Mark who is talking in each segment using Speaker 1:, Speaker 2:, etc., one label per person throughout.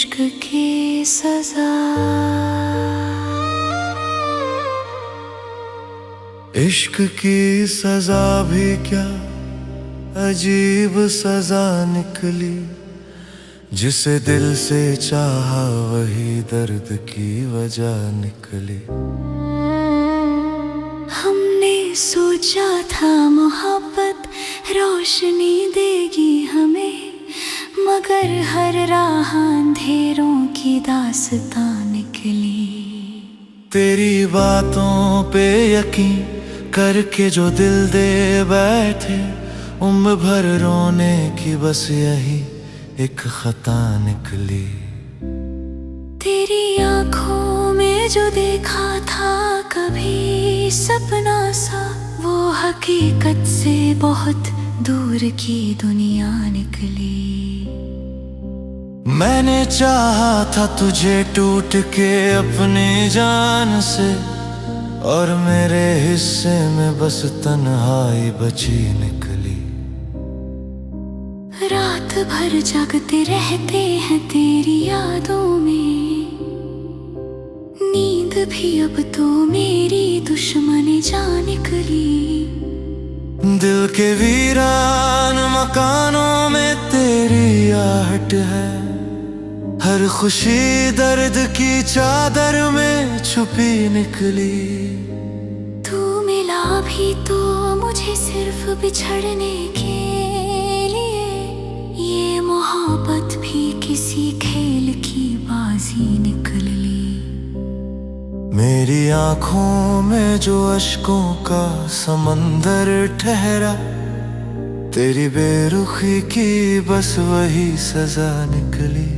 Speaker 1: इश्क की सजा।
Speaker 2: इश्क की सजा भी क्या अजीब सजा निकली, जिसे दिल से चाहा वही दर्द की वजह निकली।
Speaker 1: हमने सोचा था मोहब्बत रोशनी देगी हमें, मगर हर राह अंधेरों की दास्तां निकली। तेरी
Speaker 2: बातों पे यकीन करके जो दिल दे बैठे, उम्र भर रोने की बस यही एक खता निकली।
Speaker 1: तेरी आंखों में जो देखा था कभी सपना सा, वो हकीकत से बहुत दूर की दुनिया निकली।
Speaker 2: मैंने चाहा था तुझे टूट के अपनी जान से, और मेरे हिस्से में बस तन्हाई बची निकली।
Speaker 1: रात भर जागते रहते हैं तेरी यादों में, नींद भी अब तो मेरी दुश्मन जा निकली।
Speaker 2: दिल के वीरान मकानों में तेरी आहट है, हर खुशी दर्द की चादर में छुपी निकली।
Speaker 1: तू मिला भी तो मुझे सिर्फ बिछड़ने के लिए, ये मोहब्बत भी किसी खेल की बाजी निकली।
Speaker 2: मेरी आंखों में जो अश्कों का समंदर ठहरा, तेरी बेरुखी की बस वही सजा निकली।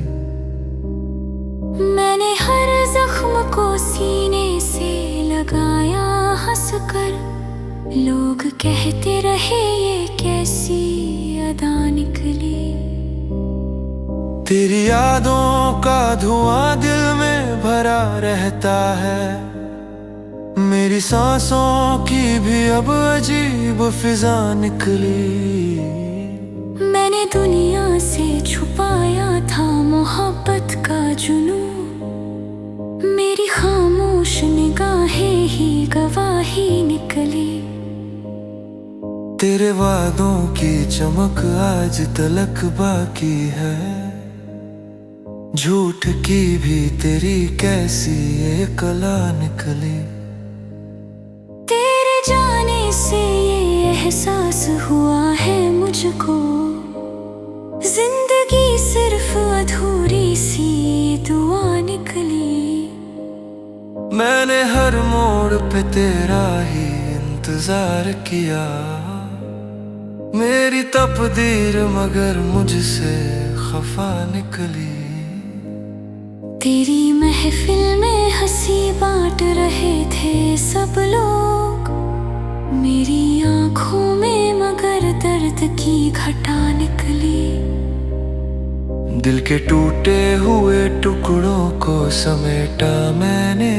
Speaker 1: मैंने हर जख्म को सीने से लगाया हंसकर, लोग कहते रहे ये कैसी अदा निकली।
Speaker 2: तेरी यादों का धुआं दिल में भरा रहता है, मेरी सांसों की भी अब अजीब फिजा निकली।
Speaker 1: मैंने दुनिया से छुपाया था मोहब्बत का जुनून, मेरी खामोश निगाहें ही गवाही निकली।
Speaker 2: तेरे वादों की चमक आज तलक बाकी है, झूठ की भी तेरी कैसी ये कला निकली।
Speaker 1: तेरे जाने से ये एहसास हुआ है मुझको, जिंदगी सिर्फ अधूरी सी दुआ निकली।
Speaker 2: मैंने हर मोड़ पे तेरा ही इंतजार किया, मेरी तकदीर मगर मुझसे खफा निकली।
Speaker 1: तेरी महफिल में हंसी बांट रहे थे सब लोग, मेरी आंखों में मगर दर्द की घटा निकली।
Speaker 2: दिल के टूटे हुए टुकड़ों को समेटा मैंने,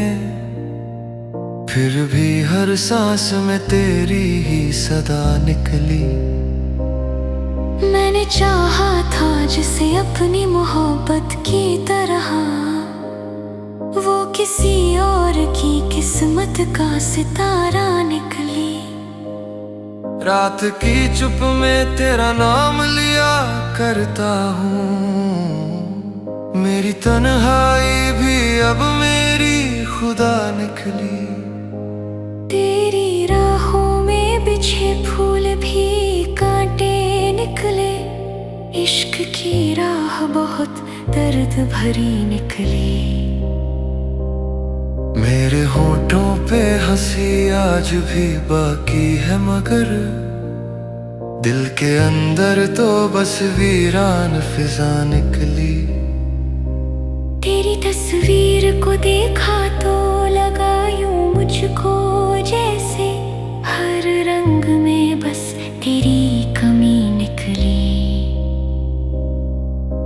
Speaker 2: फिर भी हर सांस में तेरी ही सदा निकली।
Speaker 1: मैंने चाहा था जिसे अपनी मोहब्बत की तरह, वो किसी और की किस्मत का सितारा निकली।
Speaker 2: रात की चुप में तेरा नाम लिया करता हूँ, मेरी तन्हाई भी अब मेरी खुदा निकली।
Speaker 1: तेरी राहों में बिछे फूल भी कांटे निकले, इश्क की राह बहुत दर्द भरी निकली।
Speaker 2: मेरे होठों पे हंसी आज भी बाकी है, मगर दिल के अंदर तो बस वीरान फिजा निकली।
Speaker 1: तेरी तस्वीर को देखा तो लगा यूं मुझको जैसे हर रंग में बस तेरी कमी निकली।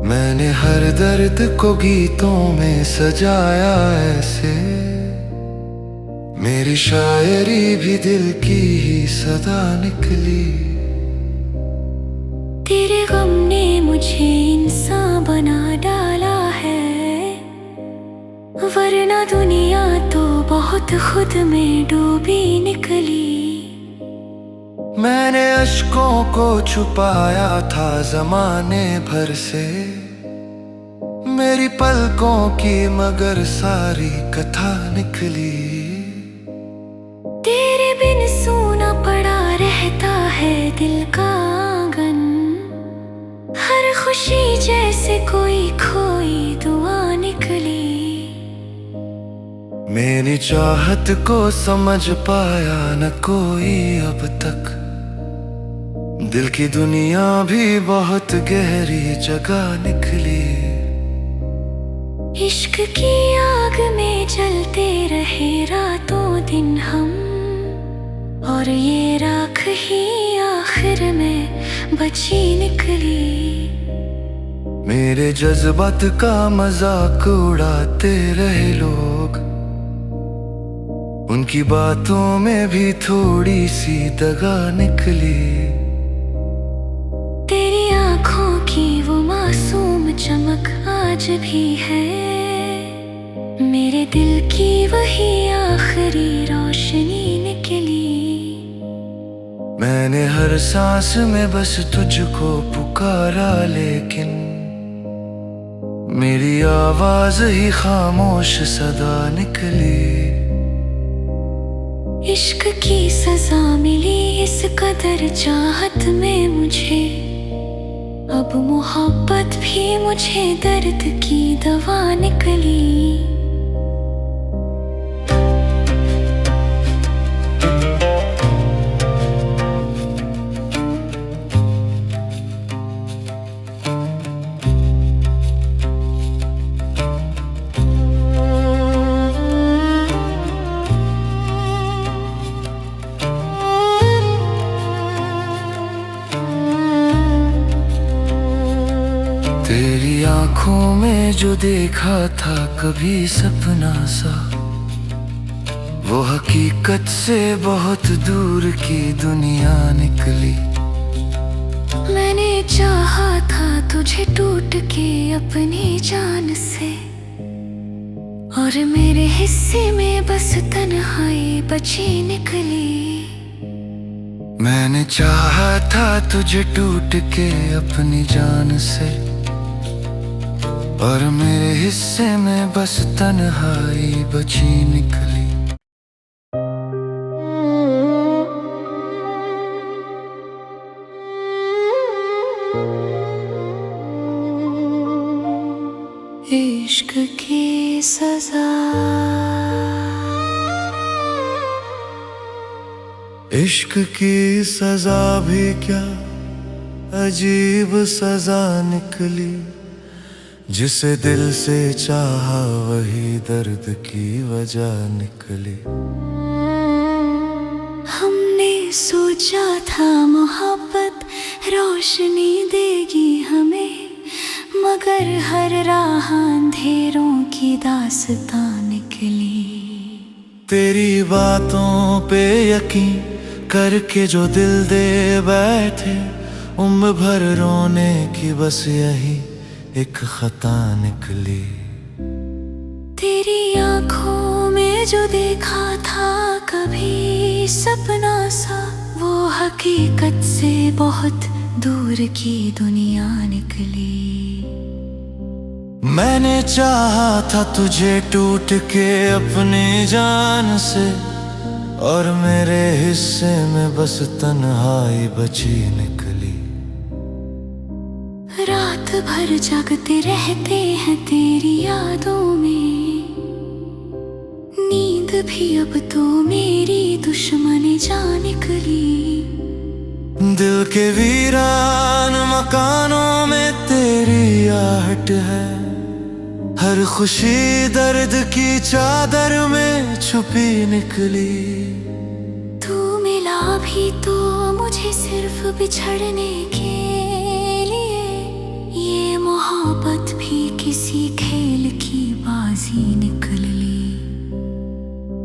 Speaker 2: मैंने हर दर्द को गीतों में सजाया ऐसे, मेरी शायरी भी दिल की ही सदा निकली।
Speaker 1: तेरे गम ने मुझे इंसान बना डाला है, वरना दुनिया तो बहुत खुद में डूबी निकली।
Speaker 2: मैंने अश्कों को छुपाया था जमाने भर से, मेरी पलकों की मगर सारी कथा निकली।
Speaker 1: तेरे बिन सूना पड़ा रहता है दिल का आंगन, हर खुशी जैसे कोई खोई दुआ निकली।
Speaker 2: मेरी चाहत को समझ पाया न कोई अब तक, दिल की दुनिया भी बहुत गहरी जगह निकली।
Speaker 1: इश्क की आग में जलते रहे रातों दिन हम, और ये राख ही आखिर में बची निकली।
Speaker 2: मेरे जज्बात का मजाक उड़ाते रहे लोग, उनकी बातों में भी थोड़ी सी दगा निकली।
Speaker 1: तेरी आंखों की वो मासूम चमक आज भी है, मेरे दिल की वही आखिरी रोशनी निकली।
Speaker 2: मैंने हर सांस में बस तुझको पुकारा, लेकिन मेरी आवाज ही खामोश सदा निकली।
Speaker 1: इश्क की सजा मिली इस कदर चाहत में मुझे, अब मोहब्बत भी मुझे दर्द की दवा निकली।
Speaker 2: तेरी आंखों में जो देखा था कभी सपना सा, वो हकीकत से बहुत दूर की दुनिया निकली।
Speaker 1: मैंने चाहा था तुझे टूट के अपनी जान से, और मेरे हिस्से में बस तन्हाई बची निकली।
Speaker 2: मैंने चाहा था तुझे टूट के अपनी जान से, और मेरे हिस्से में बस तन्हाई बची निकली।
Speaker 1: इश्क की सजा,
Speaker 2: इश्क की सजा भी क्या अजीब सजा निकली, जिसे दिल से चाहा वही दर्द की वजह निकली।
Speaker 1: हमने सोचा था मोहब्बत रोशनी देगी हमें, मगर हर राह अंधेरों की दास्तां निकली।
Speaker 2: तेरी बातों पे यकीन करके जो दिल दे बैठे, उम्र भर रोने की बस यही एक खता निकली।
Speaker 1: तेरी आंखों में जो देखा था कभी सपना सा, वो हकीकत से बहुत दूर की दुनिया निकली।
Speaker 2: मैंने चाहा था तुझे टूट के अपनी जान से, और मेरे हिस्से में बस तन्हाई बची निकली।
Speaker 1: रात भर जागते रहते हैं तेरी यादों में, नींद भी अब तो मेरी दुश्मन जा निकली।
Speaker 2: दिल के वीरान मकानों में तेरी आहट है, हर खुशी दर्द की चादर में छुपी निकली।
Speaker 1: तू मिला भी तो मुझे सिर्फ बिछड़ने के लिए, ये मोहब्बत भी किसी खेल की बाजी निकल ली।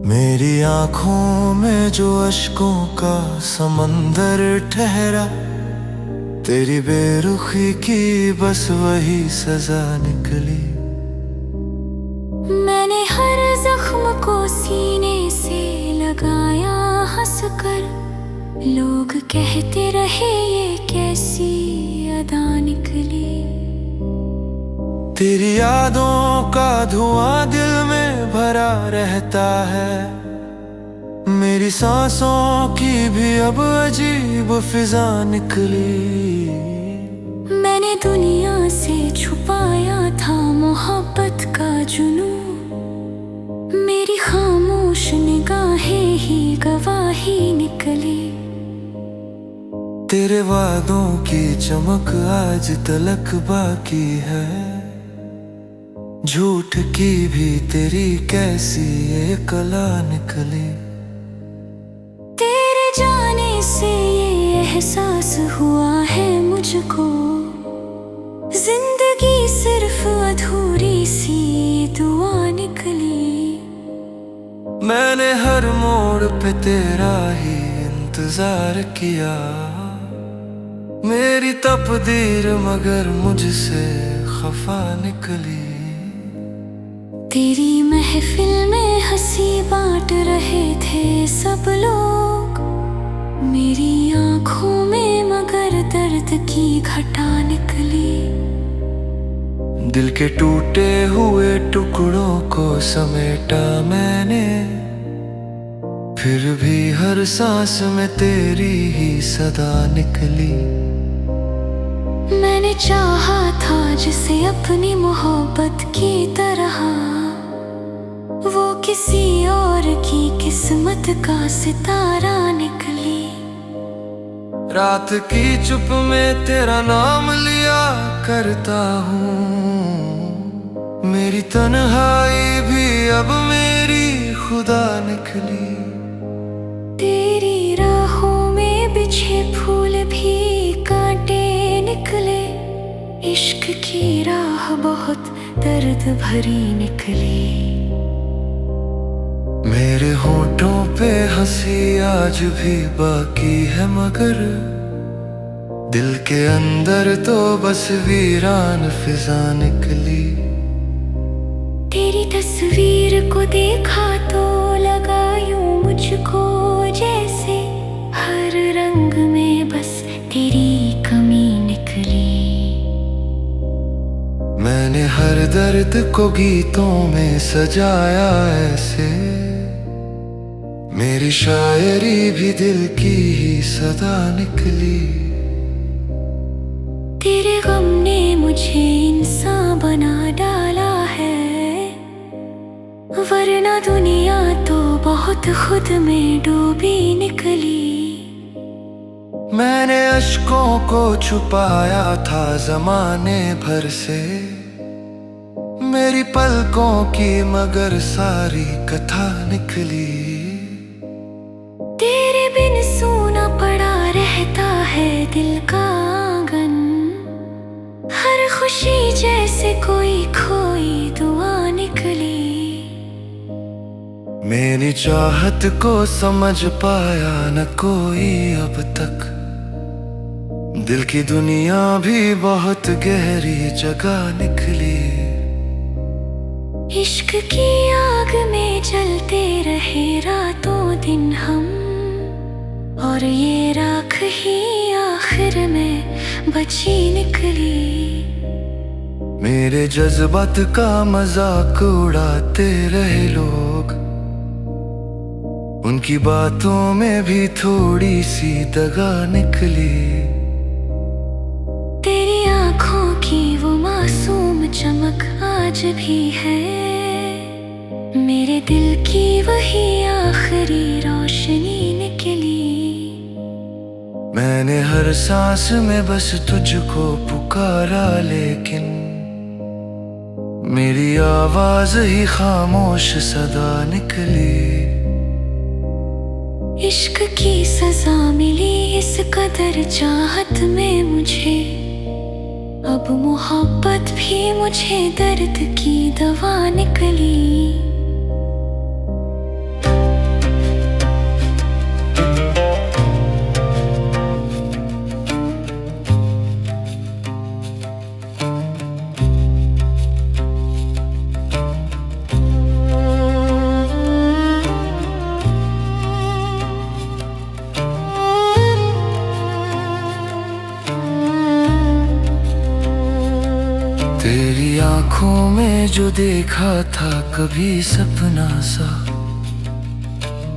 Speaker 2: मेरी आंखों में जो अश्कों का समंदर ठहरा, तेरी बेरुखी की बस वही सजा निकली।
Speaker 1: मैंने लोग कहते रहे ये कैसी अदा निकली।
Speaker 2: तेरी यादों का धुआं दिल में भरा रहता है, मेरी सांसों की भी अब अजीब फिजा निकली।
Speaker 1: मैंने दुनिया से छुपाया था मोहब्बत का जुनून, मेरी खामोश निगाहें ही गवाही निकली।
Speaker 2: तेरे वादों की चमक आज तलक बाकी है, झूठ की भी तेरी कैसी ये कला निकली।
Speaker 1: तेरे जाने से ये एहसास हुआ है मुझको, जिंदगी सिर्फ अधूरी सी दुआ निकली।
Speaker 2: मैंने हर मोड़ पे तेरा ही इंतजार किया, मेरी तकदीर मगर मुझसे खफा निकली।
Speaker 1: तेरी महफिल में हंसी बांट रहे थे सब लोग, मेरी आंखों में मगर दर्द की घटा निकली।
Speaker 2: दिल के टूटे हुए टुकड़ों को समेटा मैंने, फिर भी हर सांस में तेरी ही सदा निकली।
Speaker 1: मैंने चाहा था जिसे अपनी मोहब्बत की तरह, वो किसी और की किस्मत का सितारा निकली।
Speaker 2: रात की चुप में तेरा नाम लिया करता हूँ, मेरी तन्हाई भी अब मेरी खुदा निकली।
Speaker 1: तेरी राहों में बिछे फूल भी कांटे निकले, इश्क की राह बहुत दर्द भरी निकली।
Speaker 2: मेरे होठों पे हंसी आज भी बाकी है, मगर दिल के अंदर तो बस वीरान फिजा निकली।
Speaker 1: तेरी तस्वीर को देखा तो लगा यूं मुझको जैसे हर रंग में बस तेरी कमी निकली।
Speaker 2: मैंने हर दर्द को गीतों में सजाया ऐसे, मेरी शायरी भी दिल की ही सदा निकली।
Speaker 1: तेरे गम ने मुझे इंसान बना डाला है, वरना दुनिया तो बहुत खुद में डूबी निकली।
Speaker 2: मैंने अश्कों को छुपाया था जमाने भर से, मेरी पलकों की मगर सारी कथा निकली।
Speaker 1: तेरे बिन सूना पड़ा रहता है दिल का आंगन, हर खुशी जैसे कोई खोई दुआ निकली।
Speaker 2: मेरी चाहत को समझ पाया न कोई अब तक, दिल की दुनिया भी बहुत गहरी जगह निकली।
Speaker 1: इश्क की आग में जलते रहे रातों दिन हम, और ये राख ही आखिर में बची निकली।
Speaker 2: मेरे जज्बात का मजाक उड़ाते रहे लोग, उनकी बातों में भी थोड़ी सी दगा निकली।
Speaker 1: तेरी आंखों की वो मासूम चमक आज भी है, मेरे दिल की वही आखिरी रोशनी निकली।
Speaker 2: मैंने हर सांस में बस तुझको पुकारा, लेकिन मेरी आवाज ही खामोश सदा निकली।
Speaker 1: इश्क की सजा मिली इस कदर चाहत में मुझे, अब मोहब्बत भी मुझे दर्द की दवा निकली।
Speaker 2: देखा था कभी सपना सा,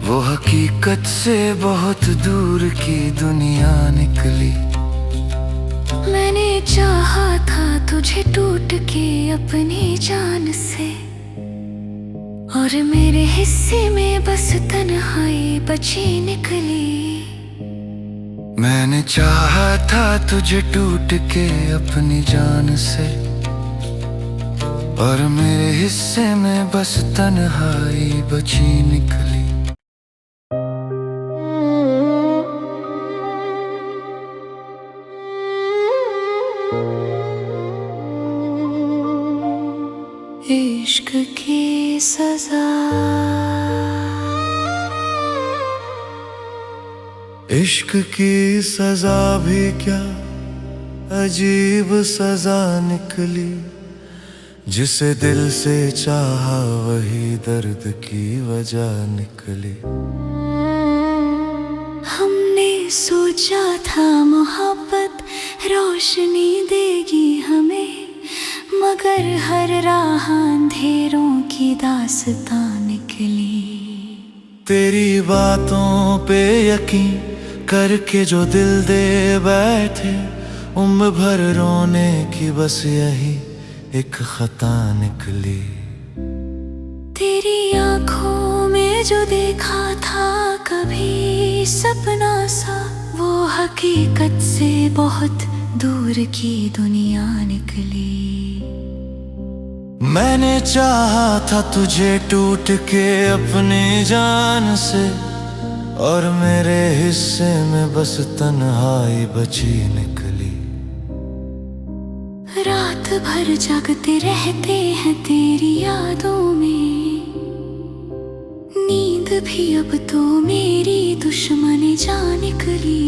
Speaker 2: वो हकीकत से बहुत दूर की दुनिया निकली।
Speaker 1: मैंने चाहा था तुझे टूट के अपनी जान से, और मेरे हिस्से में बस तन्हाई बची निकली।
Speaker 2: मैंने चाहा था तुझे टूट के अपनी जान से, और मेरे हिस्से में बस तन्हाई बची निकली।
Speaker 1: इश्क की सजा,
Speaker 2: इश्क की सजा भी क्या अजीब सजा निकली, जिसे दिल से चाहा वही दर्द की वजह निकली।
Speaker 1: हमने सोचा था मोहब्बत रोशनी देगी हमें, मगर हर राह अंधेरों की दास्तां निकली।
Speaker 2: तेरी बातों पे यकीन करके जो दिल दे बैठे, उम्र भर रोने की बस यही एक खता निकली।
Speaker 1: तेरी आंखों में जो देखा था कभी सपना सा, वो हकीकत से बहुत दूर की दुनिया निकली।
Speaker 2: मैंने चाहा था तुझे टूट के अपनी जान से, और मेरे हिस्से में बस तन्हाई बची निकली।
Speaker 1: रात भर जागते रहते हैं तेरी यादों में, नींद भी अब तो मेरी दुश्मन जा निकली।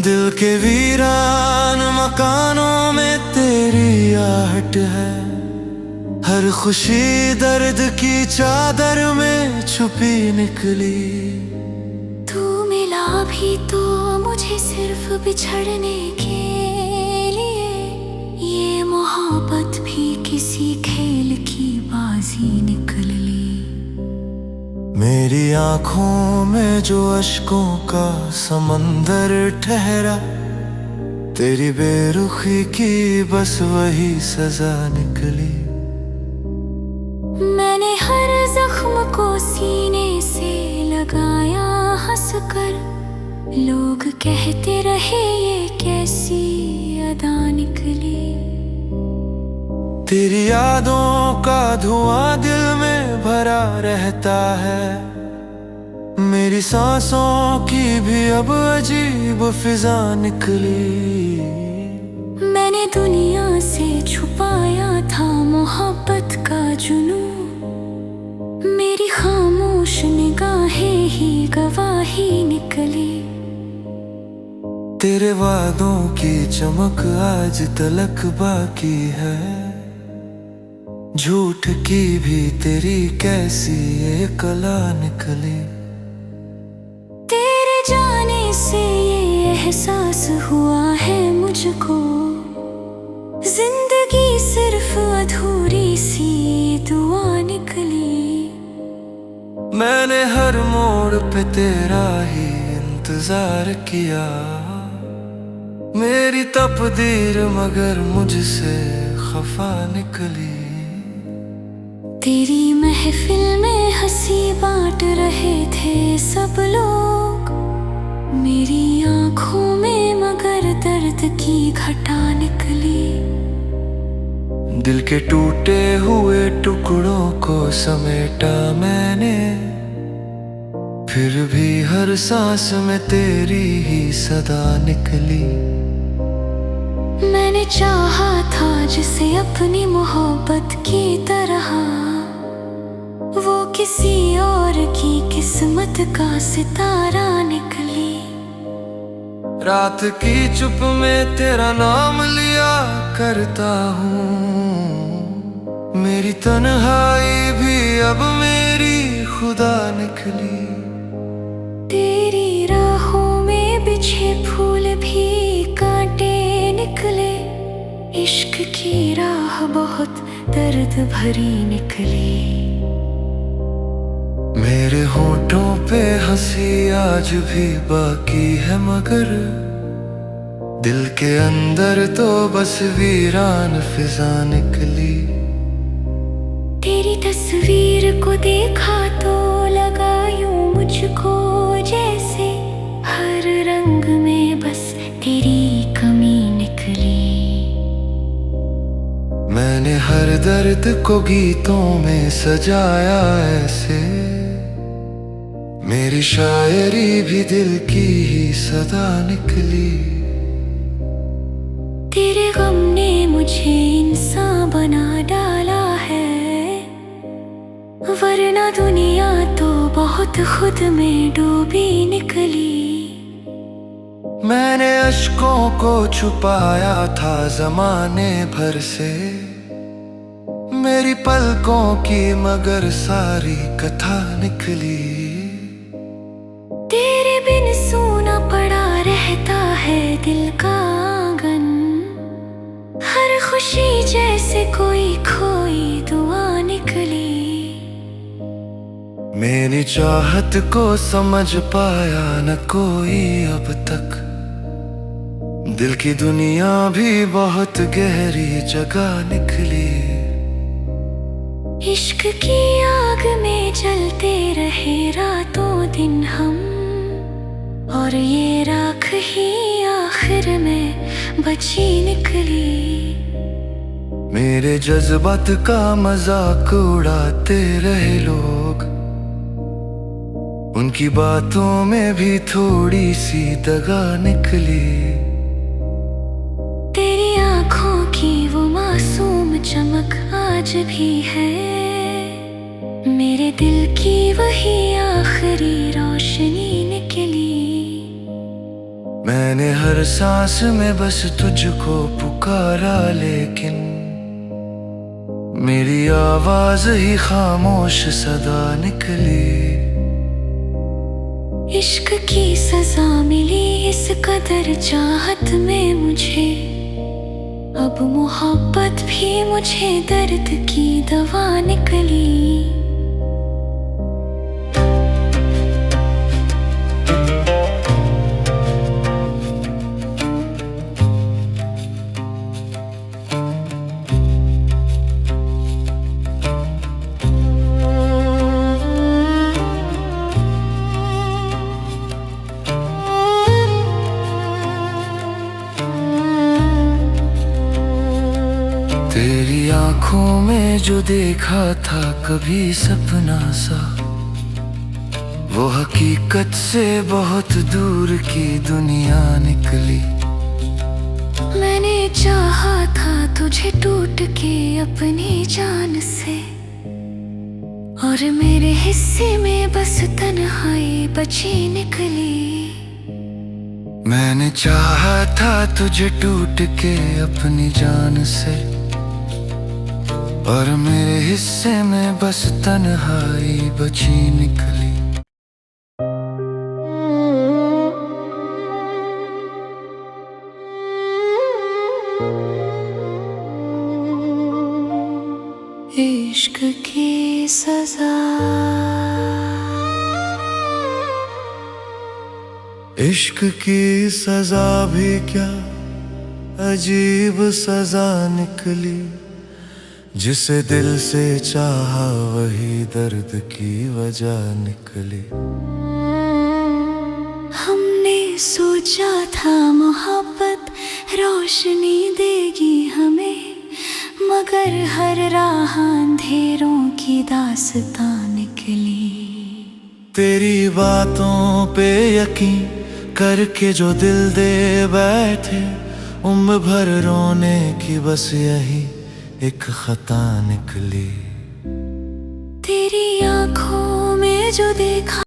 Speaker 2: दिल के वीरान मकानों में तेरी आहट है, हर खुशी दर्द की चादर में छुपी निकली।
Speaker 1: तू मिला भी तो मुझे सिर्फ बिछड़ने के लिए, ये मोहब्बत भी किसी खेल की बाजी निकल ली।
Speaker 2: मेरी आंखों में जो अश्कों का समंदर ठहरा, तेरी बेरुखी की बस वही सजा निकली।
Speaker 1: मैंने हर जख्म को सीने से लगाया हंसकर, लोग कहते रहे ये कैसी अदा निकली।
Speaker 2: तेरी यादों का धुआं दिल में भरा रहता है, मेरी सांसों की भी अब अजीब फिजा निकली।
Speaker 1: मैंने दुनिया से छुपाया था मोहब्बत का जुनून, मेरी खामोश निगाहें ही गवाही निकली।
Speaker 2: तेरे वादों की चमक आज तलक बाकी है, झूठ की भी तेरी कैसी ये कला निकली।
Speaker 1: तेरे जाने से ये एहसास हुआ है मुझको, जिंदगी सिर्फ अधूरी सी दुआ निकली।
Speaker 2: मैंने हर मोड़ पे तेरा ही इंतजार किया, मेरी तकदीर मगर मुझसे खफा निकली।
Speaker 1: तेरी महफिल में हंसी बांट रहे थे सब लोग, मेरी आंखों में मगर दर्द की घटा निकली।
Speaker 2: दिल के टूटे हुए टुकड़ों को समेटा मैंने, फिर भी हर सांस में तेरी ही सदा निकली।
Speaker 1: मैंने चाहा था जिसे अपनी मोहब्बत की तरह, वो किसी और की किस्मत का सितारा निकली।
Speaker 2: रात की चुप में तेरा नाम लिया करता हूँ, मेरी तन्हाई भी अब मेरी खुदा निकली।
Speaker 1: तेरी राहों में बिछे फूल भी कांटे निकले, इश्क की राह बहुत दर्द भरी निकली।
Speaker 2: मेरे होठों पे हंसी आज भी बाकी है, मगर दिल के अंदर तो बस वीरान फिजा निकली।
Speaker 1: तेरी तस्वीर को देखा तो लगा यूं मुझको जैसे हर रंग में बस तेरी कमी निकली।
Speaker 2: मैंने हर दर्द को गीतों में सजाया ऐसे, मेरी शायरी भी दिल की ही सदा निकली।
Speaker 1: तेरे गम ने मुझे इंसान बना डाला है, वरना दुनिया तो बहुत खुद में डूबी निकली।
Speaker 2: मैंने अश्कों को छुपाया था जमाने भर से, मेरी पलकों की मगर सारी कथा निकली।
Speaker 1: तेरे बिन सूना पड़ा रहता है दिल का आंगन, हर खुशी जैसे कोई खोई दुआ निकली।
Speaker 2: मेरी चाहत को समझ पाया न कोई अब तक, दिल की दुनिया भी बहुत गहरी जगह निकली।
Speaker 1: इश्क की आग में जलते रहे रातों दिन हम, और ये राख ही आखिर में बची निकली।
Speaker 2: मेरे जज्बात का मजाक उड़ाते रहे लोग, उनकी बातों में भी थोड़ी सी दगा निकली।
Speaker 1: तेरी आंखों की वो मासूम चमक आज भी है, मेरे दिल की वही आखिरी रोशनी निकली।
Speaker 2: मैंने हर सांस में बस तुझको पुकारा, लेकिन मेरी आवाज ही खामोश सदा निकली।
Speaker 1: इश्क की सजा मिली इस कदर चाहत में मुझे, अब मोहब्बत भी मुझे दर्द की दवा निकली।
Speaker 2: तेरी आंखों में जो देखा था कभी सपना सा, वो हकीकत से बहुत दूर की दुनिया निकली।
Speaker 1: मैंने चाहा था तुझे टूट के अपनी जान से, और मेरे हिस्से में बस तन्हाई बची निकली।
Speaker 2: मैंने चाहा था तुझे टूट के अपनी जान से, और मेरे हिस्से में बस तन्हाई बची निकली।
Speaker 1: इश्क की सजा,
Speaker 2: इश्क की सजा भी क्या अजीब सजा निकली, जिसे दिल से चाहा वही दर्द की वजह निकली।
Speaker 1: हमने सोचा था मोहब्बत रोशनी देगी हमें, मगर हर राह अंधेरों की दास्तां निकली।
Speaker 2: तेरी बातों पे यकीन करके जो दिल दे बैठे, उम्र भर रोने की बस यही एक खता निकली।
Speaker 1: तेरी आंखों में जो देखा